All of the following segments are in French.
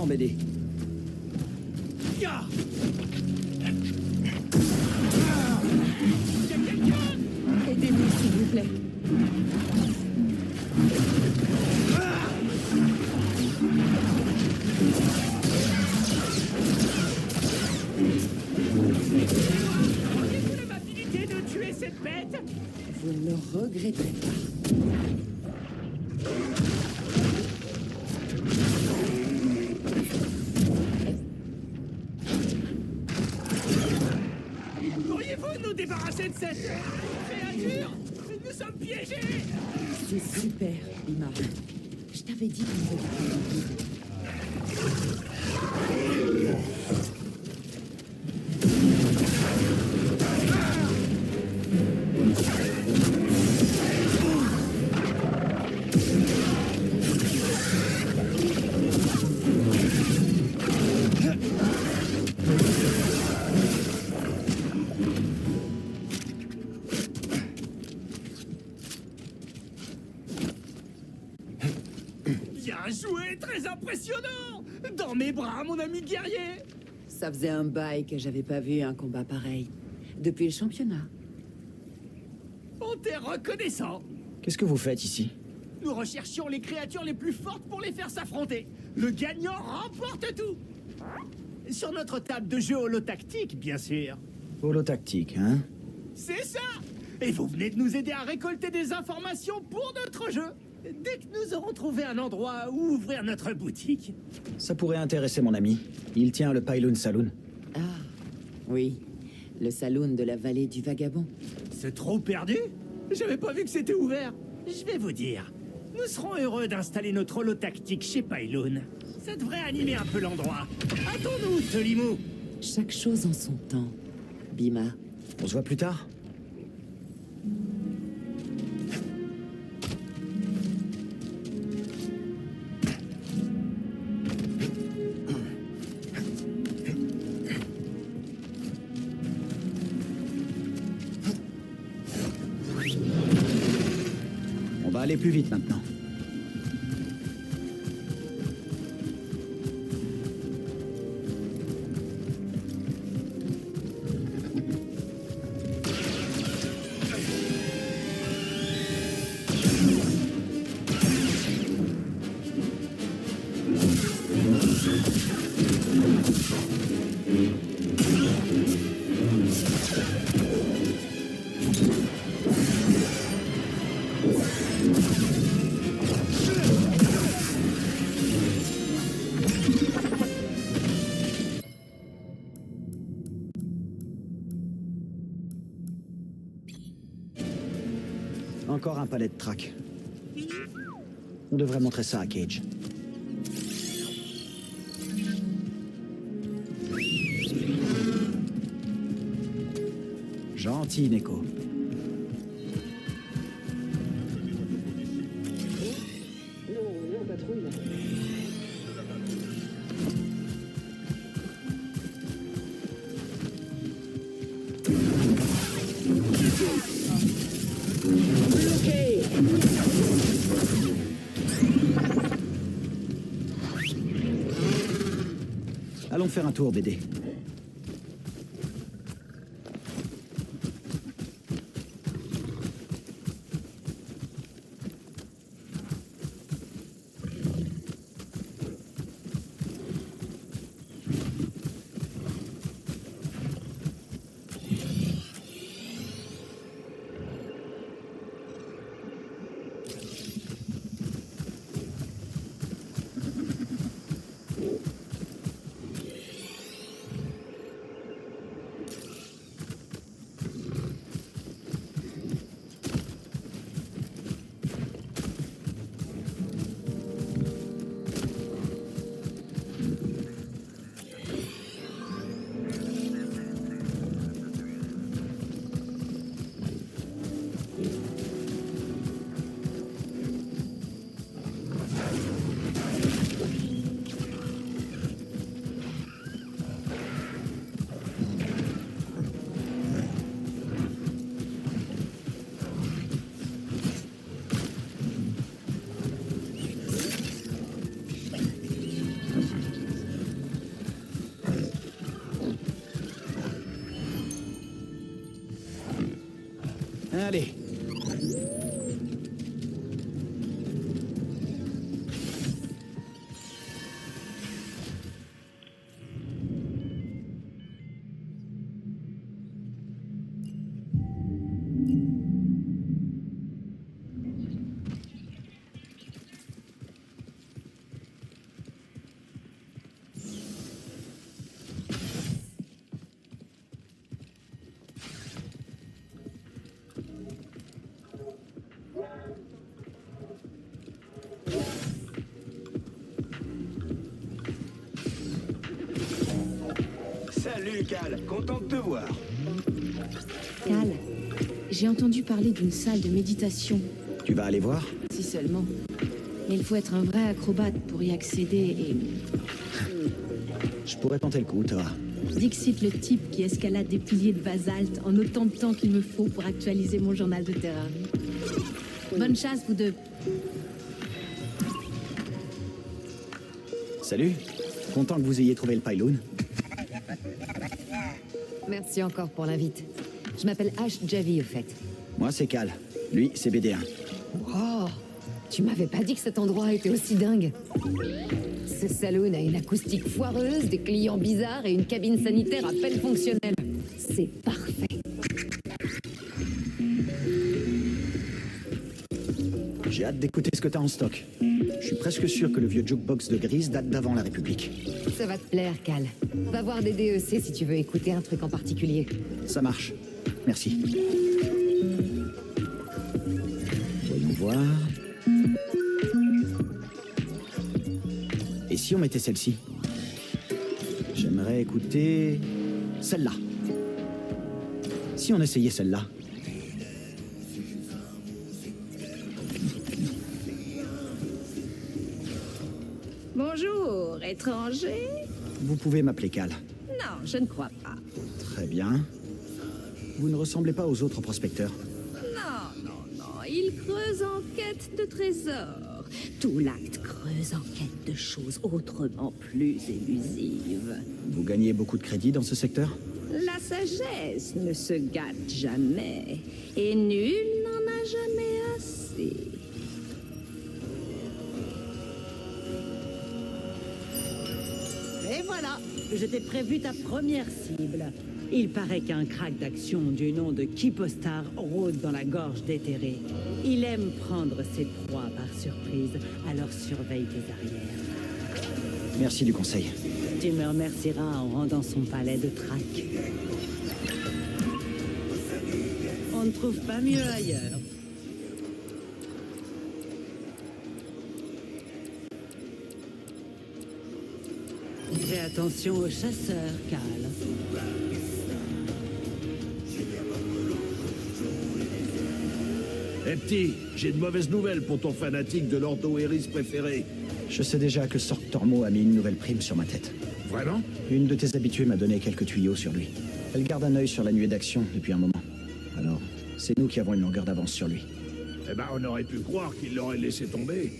BD. Ya. Aidez-nous, s'il vous plaît. Auriez-vous l'amabilité de tuer cette bête? Vous ne le regretterez pas. Pourriez-vous nous débarrasser de cette créature? Nous sommes piégés! C'est super, Bima. Je t'avais dit qu'on devait prendre. Bien joué, très impressionnant! Dans mes bras, mon ami guerrier! Ça faisait un bail que j'avais pas vu un combat pareil. Depuis le championnat. On t'est reconnaissant! Qu'est-ce que vous faites ici? Nous recherchions les créatures les plus fortes pour les faire s'affronter. Le gagnant remporte tout! Sur notre table de jeu holotactique, bien sûr. Holotactique, hein? C'est ça! Et vous venez de nous aider à récolter des informations pour notre jeu. Dès que nous aurons trouvé un endroit où ouvrir notre boutique. Ça pourrait intéresser mon ami. Il tient le Pylon Saloon. Ah, oui. Le saloon de la vallée du Vagabond. C'est trop perdu? J'avais pas vu que c'était ouvert. Je vais vous dire. Nous serons heureux d'installer notre holotactique chez Pylon. Ça devrait animer un peu l'endroit. Hâtons-nous, Tolimou! Chaque chose en son temps. Bima. On se voit plus tard? On va aller plus vite maintenant. Encore un palais de track. On devrait montrer ça à Cage. Gentil, Neko. Allons faire un tour, BD. Allez. Salut Cal, content de te voir. Cal, j'ai entendu parler d'une salle de méditation, Tu vas aller voir? si seulement. Mais il faut être un vrai acrobate pour y accéder et... Je pourrais tenter le coup, toi. Dixit le type qui escalade des piliers de basalte en autant de temps qu'il me faut pour actualiser mon journal de terrain. Bonne chasse, vous deux. Salut. Content que vous ayez trouvé le pylône. Merci encore pour l'invite. Je m'appelle Ash Javi, au fait. Moi, c'est Cal. Lui, c'est BD1. Oh, tu m'avais pas dit que cet endroit était aussi dingue. Ce saloon a une acoustique foireuse, des clients bizarres et une cabine sanitaire à peine fonctionnelle. C'est parfait. J'ai hâte d'écouter ce que t'as en stock. Je suis presque sûr que le vieux jukebox de Grise date d'avant la République. Ça va te plaire, Cal. Va voir des DEC si tu veux écouter un truc en particulier. Ça marche. Merci. Voyons voir. Et si on mettait celle-ci? J'aimerais écouter celle-là. Si on essayait celle-là? Bonjour, étranger? Vous pouvez m'appeler Cal. Non, je ne crois pas. Très bien. Vous ne ressemblez pas aux autres prospecteurs. Non, non, non, il creuse en quête de trésors. Tout l'acte creuse en quête de choses autrement plus élusives. Vous gagnez beaucoup de crédit dans ce secteur? La sagesse ne se gâte jamais, et nul n'en a jamais assez. Et voilà, je t'ai prévu ta première cible. Il paraît qu'un crack d'action du nom de Kipostar rôde dans la gorge déterrée. Il aime prendre ses proies par surprise, alors surveille tes arrières. Merci du conseil. Tu me remercieras en rendant son palais de trac. On ne trouve pas mieux ailleurs. Fais attention aux chasseurs, Cal. Eh petit, j'ai de mauvaises nouvelles pour ton fanatique de l'Ordo Eris préféré. Je sais déjà que Sorc Tormo a mis une nouvelle prime sur ma tête. Vraiment? Une de tes habituées m'a donné quelques tuyaux sur lui. Elle garde un œil sur la nuée d'action depuis un moment. Alors, c'est nous qui avons une longueur d'avance sur lui. Eh ben, on aurait pu croire qu'il l'aurait laissé tomber.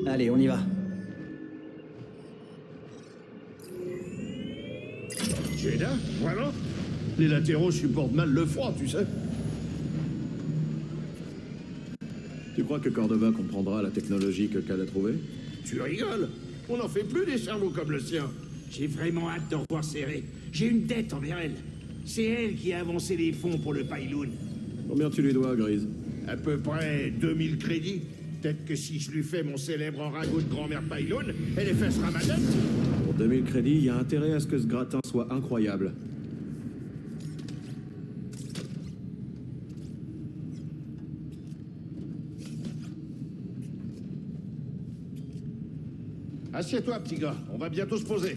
Allez, on y va. Jeddah? Vraiment? Les latéraux supportent mal le froid, tu sais. Tu crois que Cordova comprendra la technologie que Cal a trouvée? Tu rigoles? On n'en fait plus des cerveaux comme le sien. J'ai vraiment hâte de revoir Céré. J'ai une dette envers elle. C'est elle qui a avancé les fonds pour le Pyloon. Combien tu lui dois, Grise? À peu près 2000 crédits. Peut-être que si je lui fais mon célèbre ragot de grand-mère Pyloon, elle effacera ma dette. Pour 2000 crédits, il y a intérêt à ce que ce gratin soit incroyable. Assieds-toi, petit gars. On va bientôt se poser.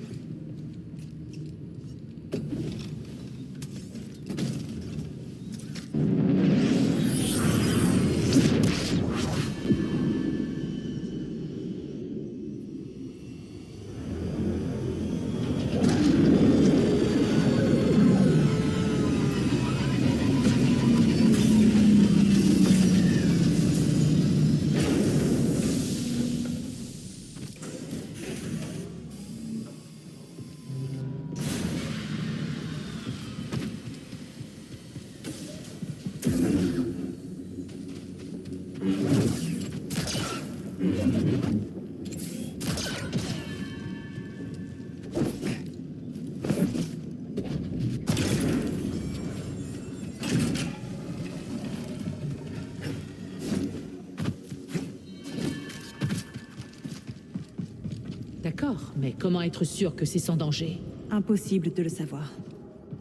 D'accord, mais comment être sûr que c'est sans danger? Impossible de le savoir.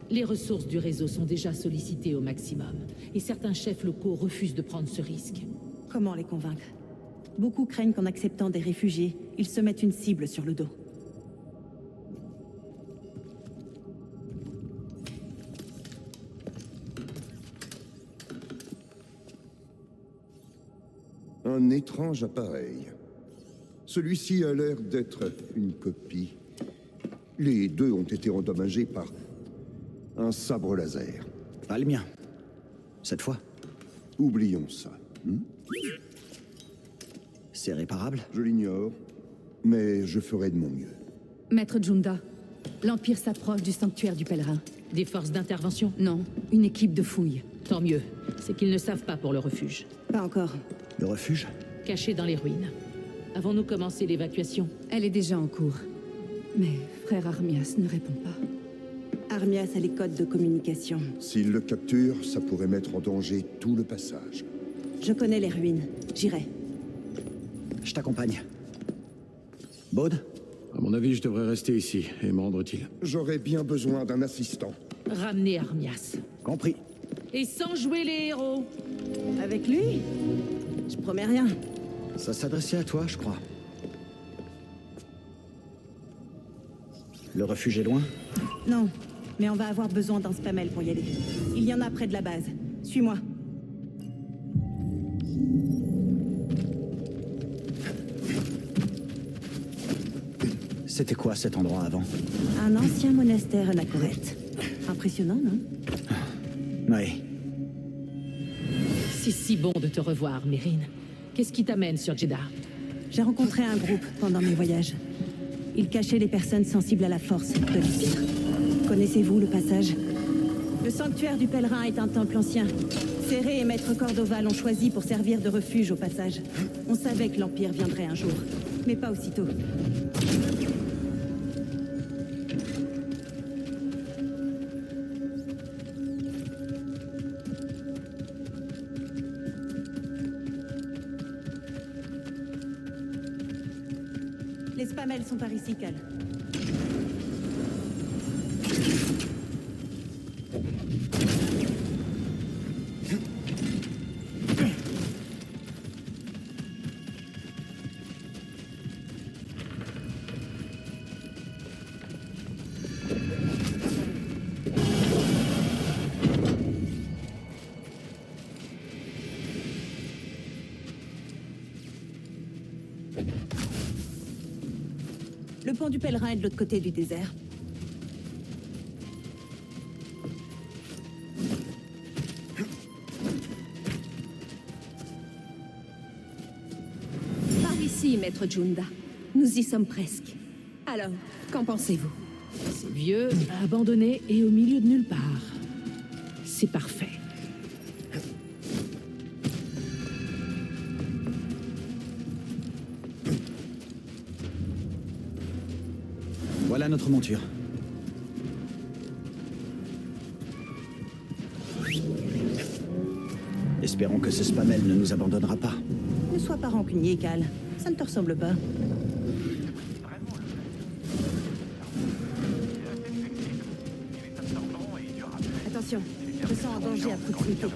Les ressources du réseau sont déjà sollicitées au maximum, et certains chefs locaux refusent de prendre ce risque. Comment les convaincre? Beaucoup craignent qu'en acceptant des réfugiés, ils se mettent une cible sur le dos. Un étrange appareil. Celui-ci a l'air d'être une copie. Les deux ont été endommagés par un sabre laser. Pas le mien. Cette fois. Oublions ça. C'est réparable? Je l'ignore, mais je ferai de mon mieux. Maître Junda, l'Empire s'approche du sanctuaire du pèlerin. Des forces d'intervention? Non, une équipe de fouilles. Tant mieux. C'est qu'ils ne savent pas pour le refuge. Pas encore. Le refuge? Caché dans les ruines. Avons-nous commencé l'évacuation? Elle est déjà en cours. Mais frère Armias ne répond pas. Armias a les codes de communication. S'il le capture, ça pourrait mettre en danger tout le passage. Je connais les ruines. J'irai. Je t'accompagne. Baude? À mon avis, je devrais rester ici et me rendre utile. J'aurais bien besoin d'un assistant. Ramenez Armias. Compris. Et sans jouer les héros. Avec lui? Je promets rien. Ça s'adressait à toi, je crois. Le refuge est loin? Non, mais on va avoir besoin d'un spamel pour y aller. Il y en a près de la base. Suis-moi. C'était quoi cet endroit avant? Un ancien monastère Anakoret. Impressionnant, non? Oui. C'est si bon de te revoir, Mérine. Qu'est-ce qui t'amène sur Jeddah? J'ai rencontré un groupe pendant mes voyages. Ils cachaient les personnes sensibles à la force de l'Empire. Connaissez-vous le passage? Le sanctuaire du pèlerin est un temple ancien. Céré et Maître Cordova l'ont choisi pour servir de refuge au passage. On savait que l'Empire viendrait un jour, mais pas aussitôt. Les spamels sont par ici, Cal. Le pont du pèlerin est de l'autre côté du désert. Par ici, Maître Junda. Nous y sommes presque. Alors, qu'en pensez-vous? C'est vieux, abandonné et au milieu de nulle part. C'est parfait. Voilà notre monture. Espérons que ce Spamel ne nous abandonnera pas. Ne sois pas rancunier, Cal. Ça ne te ressemble pas. Attention, je me sens en danger à proximité.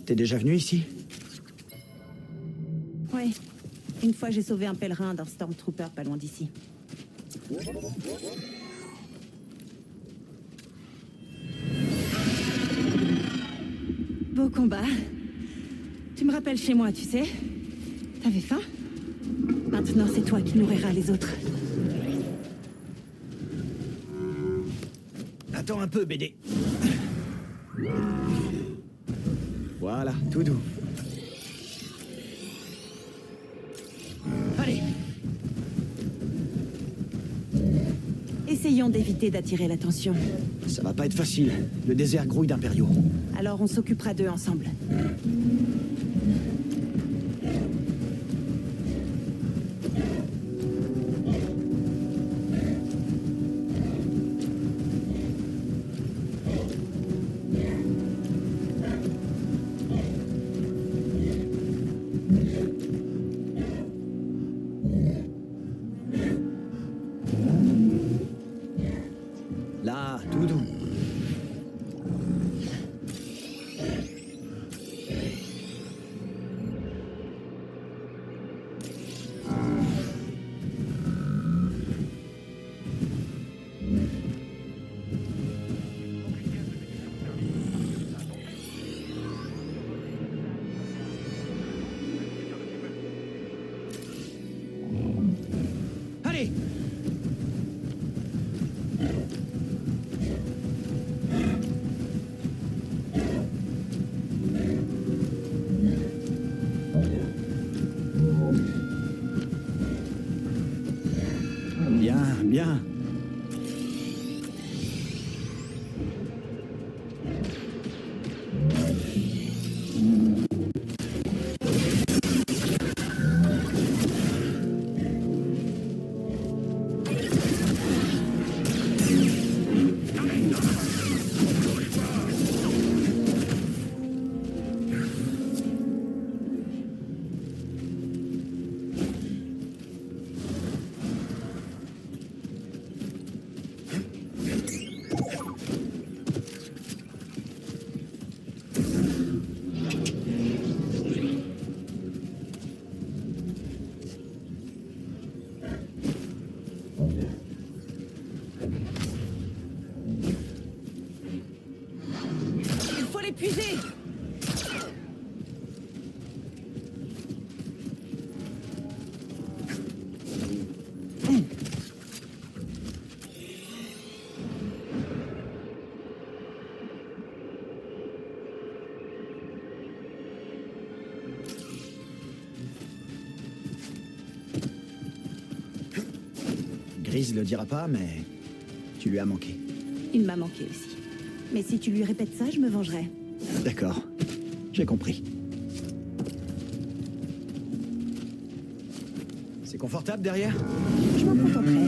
T'es déjà venu ici? Ouais. Une fois, j'ai sauvé un pèlerin d'un Stormtrooper pas loin d'ici. Beau combat. Tu me rappelles chez moi, tu sais. T'avais faim? Maintenant, c'est toi qui nourriras les autres. Attends un peu, BD. Voilà, tout doux. Allez. Essayons d'éviter d'attirer l'attention. Ça va pas être facile. Le désert grouille d'impériaux. Alors on s'occupera d'eux ensemble. Là, tout doux. Allez! Bien, bien. Il faut l'épuiser! Grise le dira pas, mais tu lui as manqué. Il m'a manqué aussi. Mais si tu lui répètes ça, je me vengerai. D'accord, j'ai compris. C'est confortable derrière? Je m'en contenterai.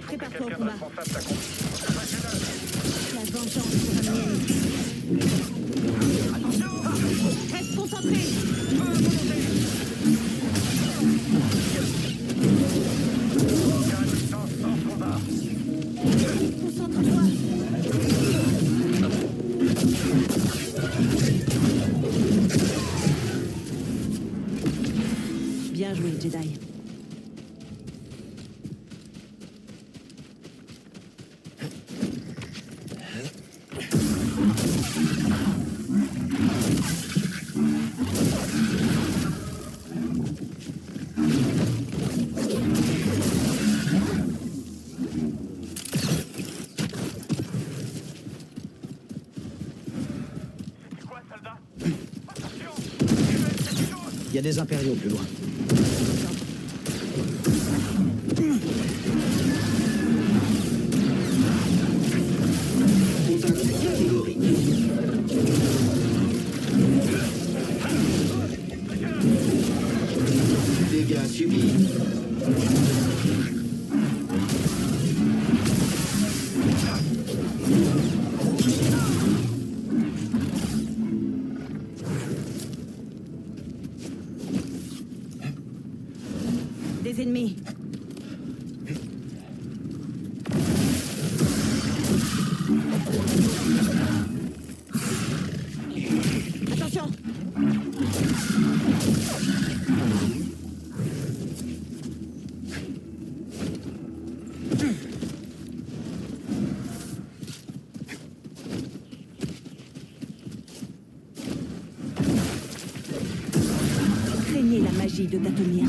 Prépare-toi au combat. La vengeance sera mienne. Reste concentré. Concentre-toi. Jedi. Il y a des impériaux plus loin. Dégâts subis. Des ennemis. Attention! Craignez la magie de Dathomir.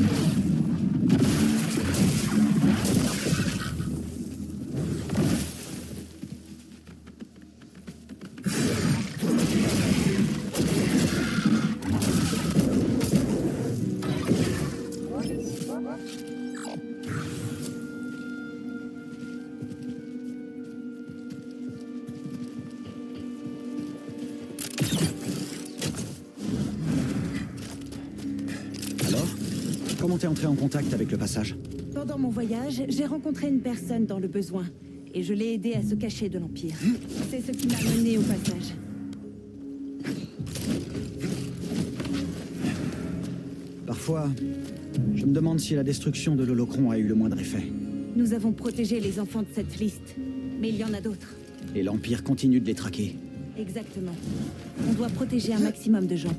Alors? Comment t'es entré en contact avec le passage? Pendant mon voyage, j'ai rencontré une personne dans le besoin. Et je l'ai aidé à se cacher de l'Empire. C'est ce qui m'a mené au passage. Parfois, je me demande si la destruction de l'Holocron a eu le moindre effet. Nous avons protégé les enfants de cette liste. Mais il y en a d'autres. Et l'Empire continue de les traquer. Exactement. On doit protéger un maximum de gens.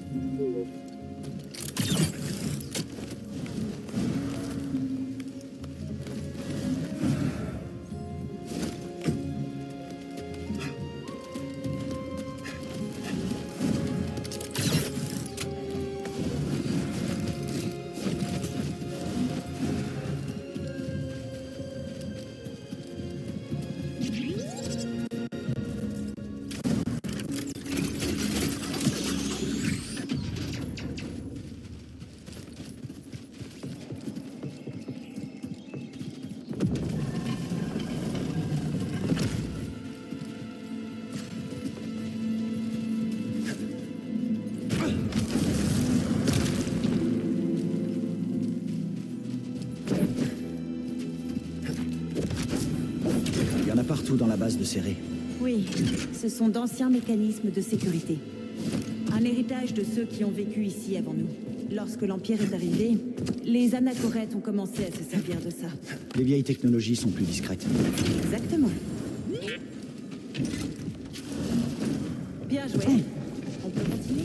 Il y en a partout dans la base de Serré. Oui, ce sont d'anciens mécanismes de sécurité. Un héritage de ceux qui ont vécu ici avant nous. Lorsque l'Empire est arrivé, les anachorètes ont commencé à se servir de ça. Les vieilles technologies sont plus discrètes. Exactement. Bien joué. On peut continuer?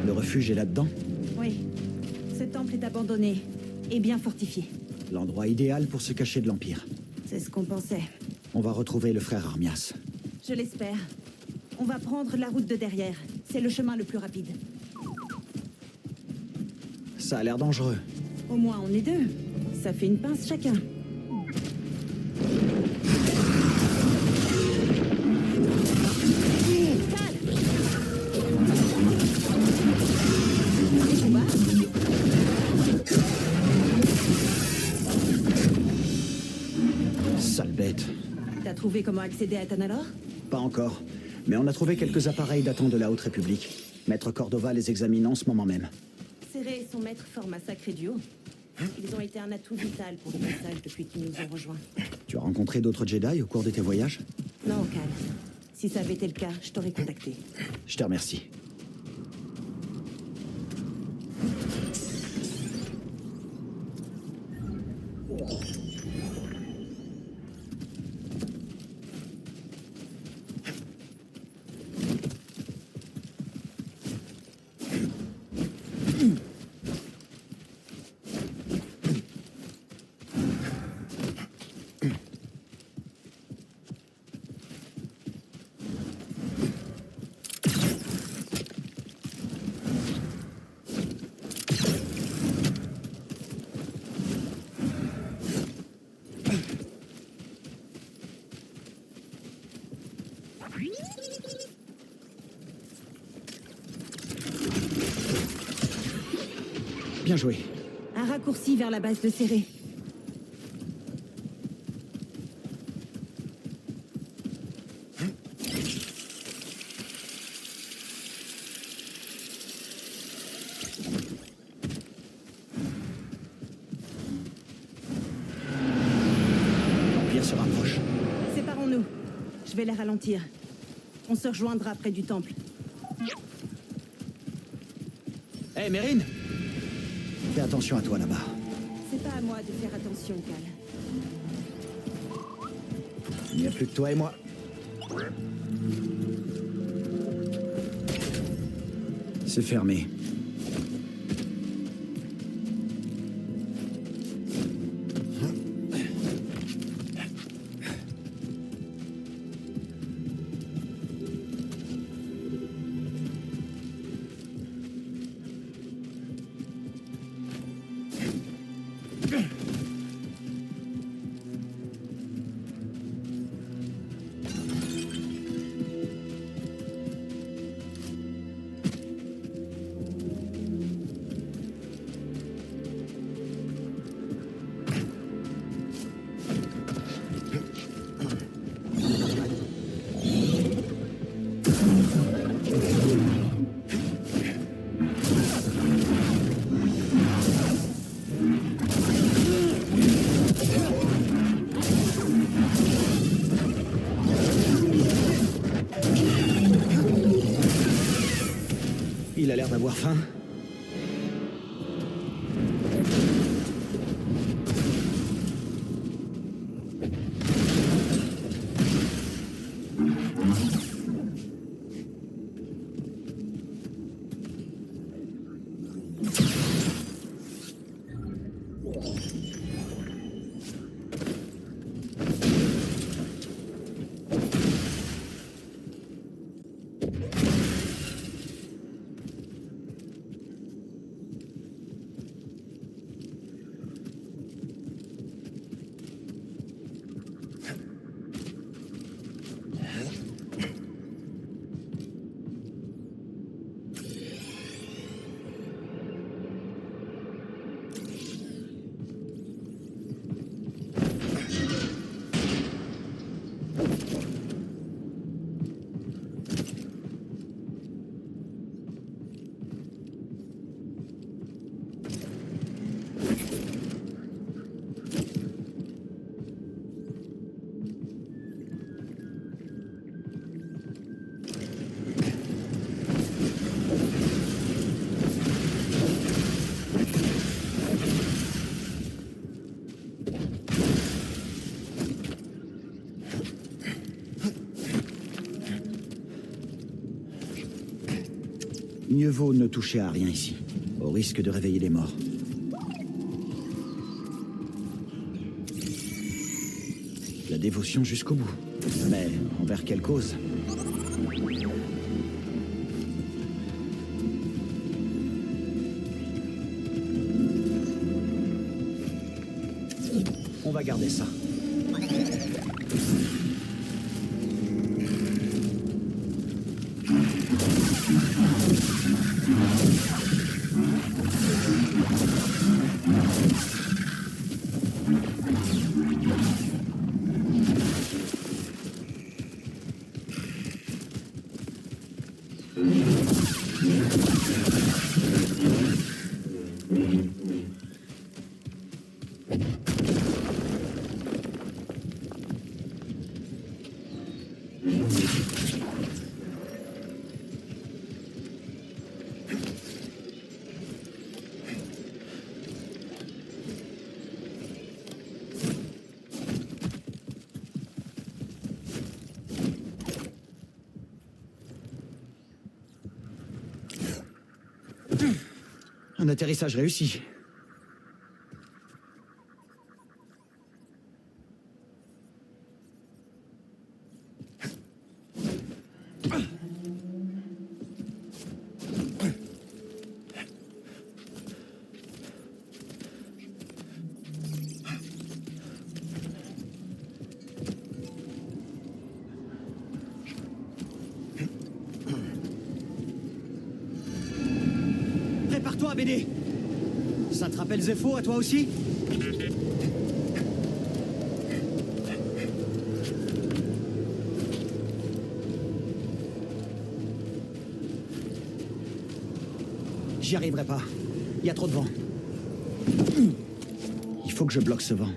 Le refuge est là-dedans? Oui. Ce temple est abandonné et bien fortifié. L'endroit idéal pour se cacher de l'Empire. C'est ce qu'on pensait. On va retrouver le frère Armias. Je l'espère. On va prendre la route de derrière. C'est le chemin le plus rapide. Ça a l'air dangereux. Au moins, on est deux. Ça fait une pince chacun. Sale bête. T'as trouvé comment accéder à Tanalor? Pas encore. Mais on a trouvé quelques appareils datant de la Haute République. Maître Cordova les examine en ce moment même. Serré et son maître forment un sacré duo. Ils ont été un atout vital pour le passage depuis qu'ils nous ont rejoints. Tu as rencontré d'autres Jedi au cours de tes voyages? Non, Cal. Si ça avait été le cas, je t'aurais contacté. Je te remercie. Bien joué. Un raccourci vers la base de Serré. L'Empire se rapproche. Séparons-nous. Je vais les ralentir. On se rejoindra près du temple. Hé, Mérine! Fais attention à toi là-bas. C'est pas à moi de faire attention, Cal. Il n'y a plus que toi et moi. C'est fermé. Il a l'air d'avoir faim. Mieux vaut ne toucher à rien ici, au risque de réveiller les morts. La dévotion jusqu'au bout. Mais envers quelle cause? On va garder ça. Un atterrissage réussi. Prépare-toi, BD. Ça te rappelle Zepho à toi aussi? J'y arriverai pas. Il y a trop de vent. Il faut que je bloque ce vent.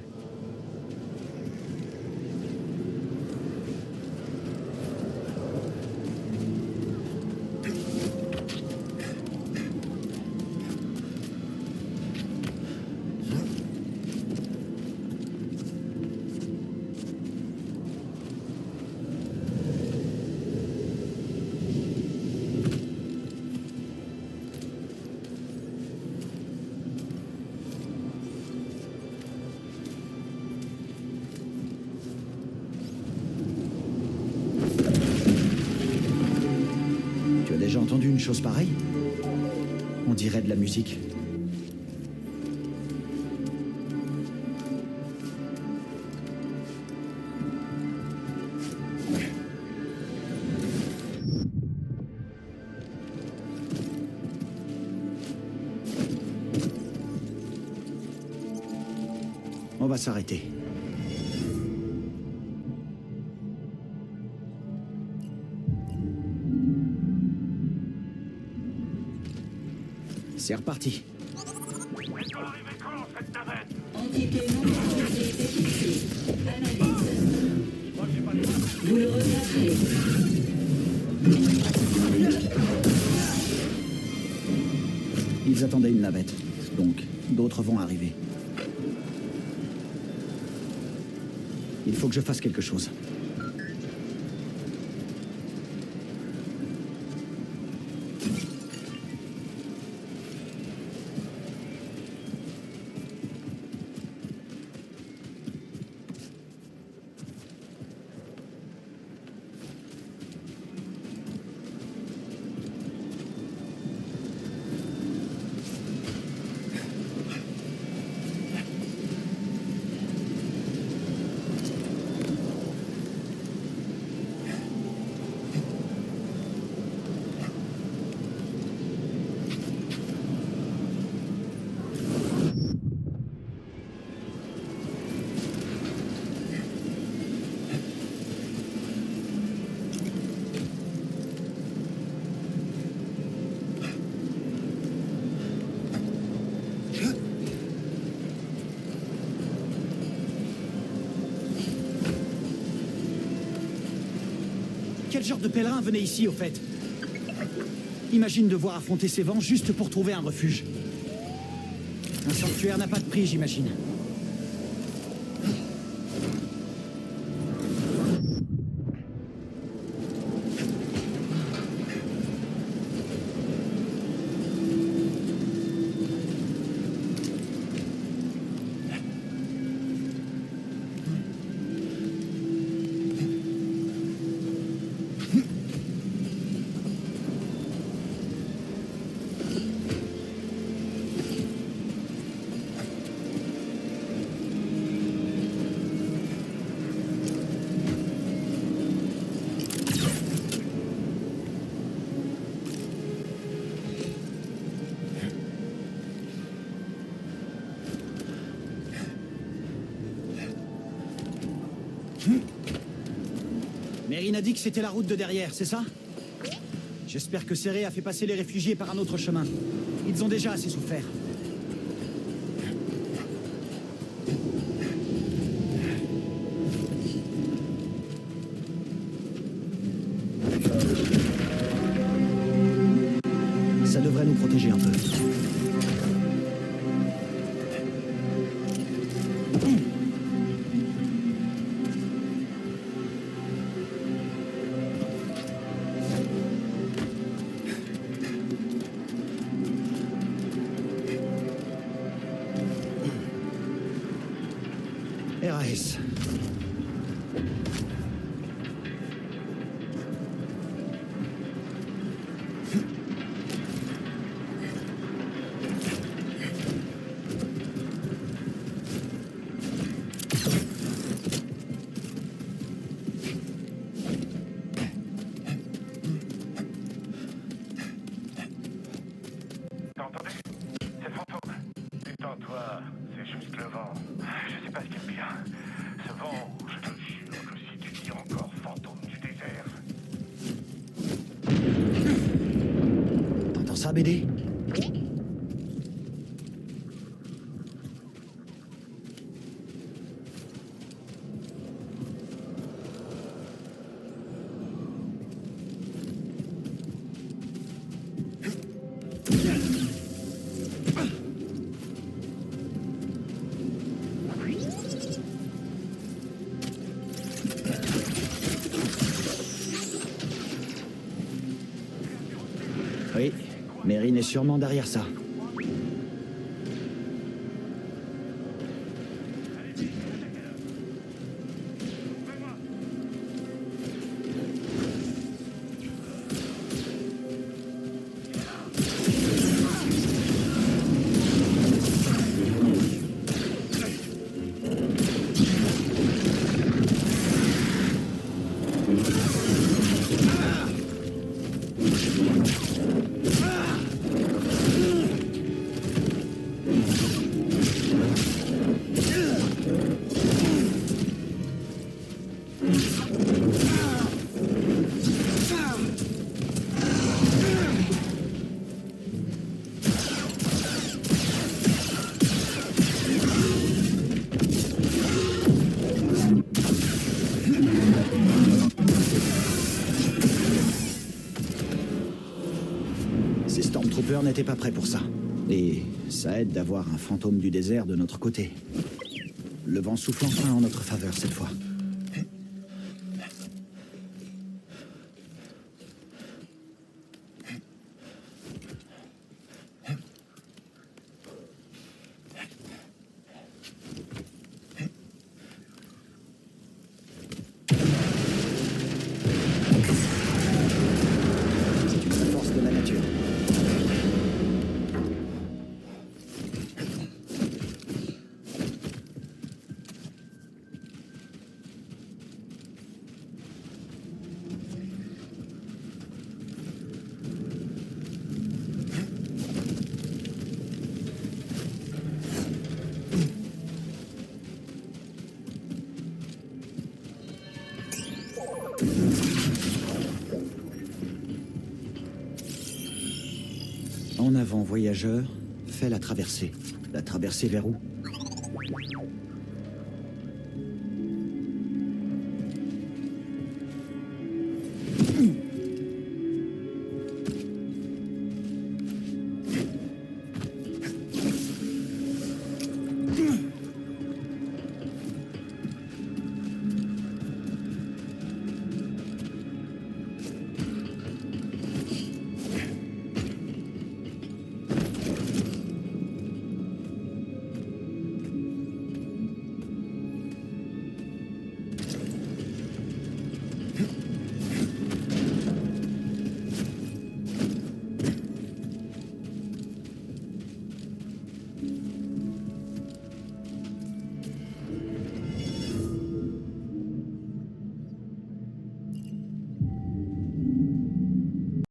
J'ai entendu une chose pareille. On dirait de la musique. On va s'arrêter. C'est reparti. Entité non autorisée détectée. Analyse. Vous le regretterez. Ils attendaient une navette, donc d'autres vont arriver. Il faut que je fasse quelque chose. Quel genre de pèlerin venait ici, au fait? Imagine devoir affronter ces vents juste pour trouver un refuge. Un sanctuaire n'a pas de prix, j'imagine. Mérine a dit que c'était la route de derrière, c'est ça? J'espère que Céré a fait passer les réfugiés par un autre chemin. Ils ont déjà assez souffert. Ça devrait nous protéger un peu. Raes. T'entendais? C'est le fantôme. Détends-toi, c'est juste le vent. Je sais pas ce qu'il y a de pire. Ce vent, je te jure que si tu dis encore fantôme du désert. T'entends ça, BD? Oui, Mérine est sûrement derrière ça. Ces Stormtroopers n'étaient pas prêts pour ça. Et ça aide d'avoir un fantôme du désert de notre côté. Le vent souffle enfin en notre faveur cette fois. C'est une force de la nature. En avant, voyageur, fais la traversée. La traversée vers où?